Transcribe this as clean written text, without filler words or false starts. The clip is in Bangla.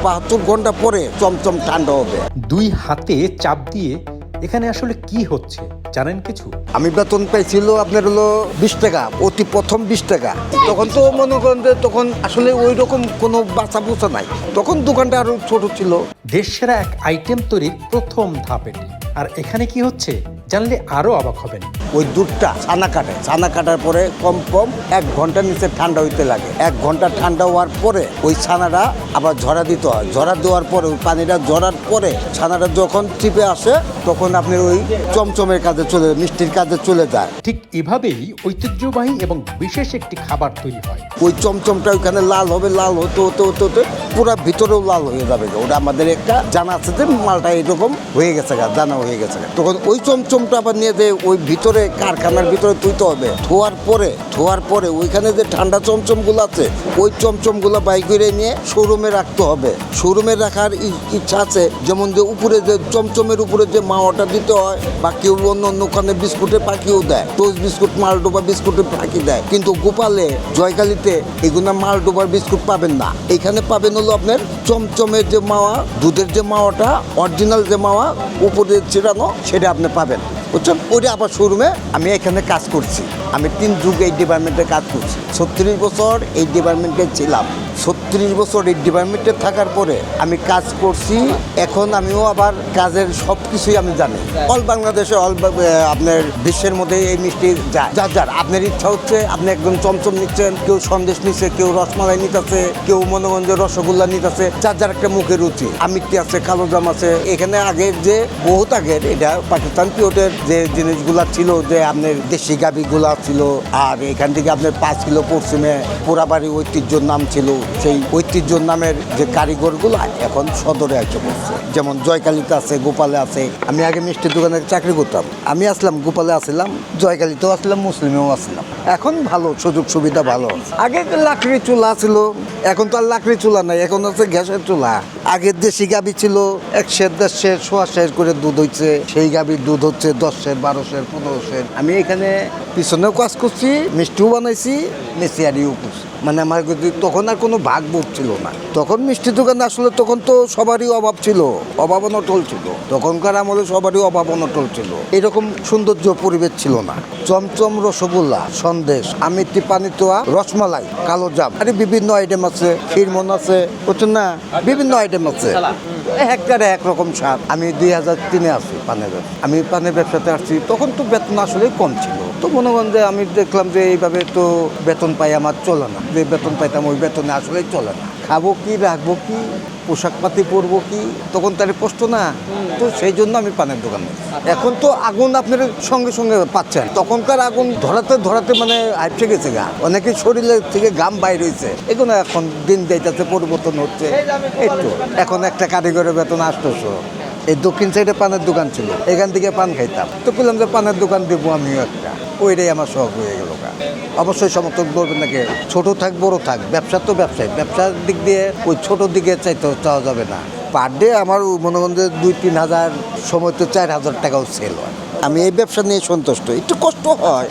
72 ঘন্টা পরে চমচম ঠান্ডা হবে। দুই হাতে চাপ দিয়ে এখানে আসলে কি হচ্ছে জানেন কিছু? আমি বেতন পাইছিল আপনার হলো 20 টাকা, অতি প্রথম 20 টাকা। তখন তো মনে করেন যে তখন আসলে ওই রকম কোনো বাঁচা বোঝা নাই, তখন দোকানটা আরো ছোট ছিল। দেশসেরা এক আইটেম তৈরির প্রথম ধাপ এটি। আর এখানে কি হচ্ছে জানলে আরো অবাক হবেন। ওই দুধটা ছানা কাটার পরে কম 1 ঘন্টার নিচে ঠান্ডা হইতে লাগে। 1 ঘন্টা ঠান্ডা হওয়ার পরে ওই ছানাটা আবার ঝরা দিতে হয়। ঝরা দেওয়ার পরে ওই পানিটা ঝরার পরে ছানাটা যখন চিপে আসে তখন আপনি ওই চমচমের কাজে মিষ্টির কাজে চলে যায়। ঠিক এভাবেই ঐতিহ্যবাহী এবং বিশেষ একটি খাবার তৈরি হয়। ওই চমচমটা ওইখানে লাল হবে, লাল হতে হতে হতে হতে পুরো ভিতরেও লাল হয়ে যাবে। ওটা আমাদের একটা জানা আছে যে মালটা এরকম হয়ে গেছে, জানা হয়ে গেছে। তখন ওই চমচমটা আবার নিয়ে যে ওই ভিতরে কারখানার ভিতরে ধুইতে হবে। ধোয়ার পরে ওইখানে যে ঠান্ডা চমচমগুলো আছে ওই চমচমগুলো বাই করে নিয়ে শোরুমে রাখতে হবে। শোরুমে রাখার ইচ্ছা আছে, যেমন যে উপরে যে চমচমের উপরে যে মাওয়াটা দিতে হয়, বা কেউ অন্য ওখানে বিস্কুটে পাখিও দেয়, টোস্ট বিস্কুট, মালডোবা বিস্কুটে পাখি দেয়। কিন্তু গোপালে, জয়কালীতে এগুলো মালডোবার বিস্কুট পাবেন না। এখানে পাবেন হলো আপনার চমচমের যে মাওয়া, দুধের যে মাওয়াটা, অরিজিনাল যে মাওয়া উপরে ছিটানো, সেটা আপনি পাবেন, বুঝছেন? ওইটা আবার শোরুমে আমি এখানে কাজ করছি। আমি 3 যুগ এই ডিপার্টমেন্টে কাজ করছি। 36 বছর এই ডিপার্টমেন্টে ছিলাম। 36 বছর এই ডিপার্টমেন্টে থাকার পরে আমি কাজ করছি। এখন আমিও আবার কাজের সব কিছুই আমি জানি। অল বাংলাদেশে, আপনার বিশ্বের মধ্যে এই মিষ্টি যায়। যার আপনার ইচ্ছা হচ্ছে আপনি একদম চমচম নিচ্ছেন, কেউ সন্দেশ নিচ্ছে, কেউ রসমালাই নিতেছে, কেউ মনে করেন যে রসগোল্লা নিতেছে। যার একটা মুখের রুচি। আমিত্তি আছে, কালোজাম আছে। এখানে আগের যে বহুত আগের এটা পাকিস্তান পিওটের যে জিনিসগুলা ছিল, যে আপনার দেশি গাভিগুলা ছিল। আর এখান থেকে আপনার 5 কিলো পশ্চিমে পোড়াবাড়ি ঐতিহ্যর নাম ছিল। সেই ঐতিহ্যর নামের যে কারিগরগুলো এখন সদরে এসে পড়ছে। যেমন জয়কালীতে আছে, গোপালে আছে। আমি আগে মিষ্টির দোকানে চাকরি করতাম। আমি আসলাম গোপালে আসলাম, জয়কালীতেও আসলাম, মুসলিমেও আসলাম। এখন ভালো সুযোগ সুবিধা ভালো। আগে লাকড়ি চুলা ছিল, এখন তো আর লাকড়ি চুলা নাই, এখন হচ্ছে গ্যাসের চুলা। আগের দেশি গাভি ছিল 1 সের 1.5 সের 1.5 সের করে দুধ হচ্ছে। সেই গাভির দুধ হচ্ছে 10 সের 12 সের 15 সের। আমি এখানে পিছনেও কাজ করছি, মিষ্টিও বানাইছি, মেসিয়ারিও করছি। মানে আমার তখন আর কোনো ভাগবোধ ছিল না। তখন মিষ্টি দোকান আসলে তখন তো সবারই অভাব ছিল, অভাব অনটল ছিল। তখনকার আমলে সবারই অভাব অনটল ছিল। এরকম সৌন্দর্য পরিবেশ ছিল না। চমচম, রসগোল্লা, সন্দেশ, আমিত্তি, পানিতোয়া, রসমালাই, কালোজাম, আরে বিভিন্ন আইটেম আছে, ক্ষীরমন আছে, বুঝছেন না, বিভিন্ন আইটেম আছে। হেক্টারে একরকম স্বাদ। আমি 2003-এ আসি পানের ব্যবসা। আমি পানের ব্যবসাতে আসছি, তখন তো বেতন আসলে কম ছিল। তো মনে করেন যে আমি দেখলাম যে এইভাবে তো বেতন পাই আমার চলে না। যে বেতন পাইতাম ওই বেতনে আসলেই চলে না। খাবো কি, রাখবো কি, পোশাক পাতি পরবো কি, তখন তার প্রশ্ন না। তো সেই জন্য আমি পানের দোকানে। এখন তো আগুন আপনার সঙ্গে সঙ্গে পাচ্ছেন। তখনকার আগুন ধরাতে মানে হাইপসে গেছে গা। অনেকে শরীরের থেকে ঘাম বাইর হয়েছে। এগুলো এখন দিন যাইতেছে, পরিবর্তন হচ্ছে। একটু এখন একটা কারিগরের বেতন 800। এই দক্ষিণ সাইডে পানের দোকান ছিল, এখান থেকে পান খাইতাম। তো বললাম যে পানের দোকান দেবো আমিও একটা। ওইটাই আমার শখ হয়ে গেল। অবশ্যই সমর্থন করবেন নাকি, ছোট থাক বড় থাক, ব্যবসা তো ব্যবসায়। ব্যবসার দিক দিয়ে ওই ছোটোর দিকে চাওয়া যাবে না। পার ডে আমার মনে করেন যে 2-3 হাজার, সময় তো 4,000 টাকাও সেল হয়। আমি এই ব্যবসা নিয়ে সন্তুষ্ট। একটু কষ্ট হয়।